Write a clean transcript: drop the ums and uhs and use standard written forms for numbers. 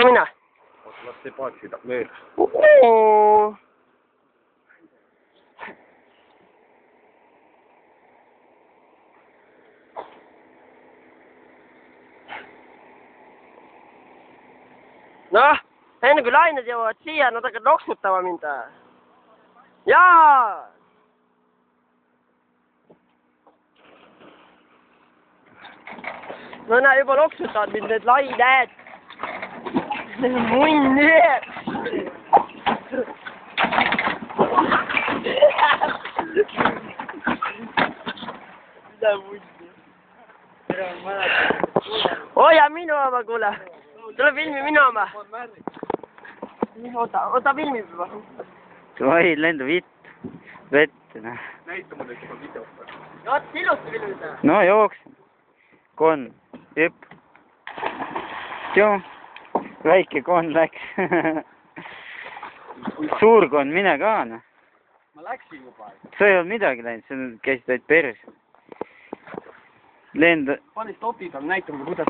no mine. oota, las see paat sõidab veel. Noh, enne kui lained jõuavad siia, nad hakkavad loksutama mind. Jaa! No näe, juba loksutavad mind need lained. Munn nii! Mida munni? Hoia minu oma, kuule! Tule filmi minu oma! Oota filmib juba! Oi, lendu vett, noh. Näita mulle juba videot. Oot, ilusti filmida! No jookse. Kon, jõpp. Tjoo, väike kon läks. Suur kon, mine ka, noh. Ma läksin juba. Sa ei olnud midagi läinud, sa käisid vaid pers. Lenda. Pane stopi peal, näita mulle, kuidas ma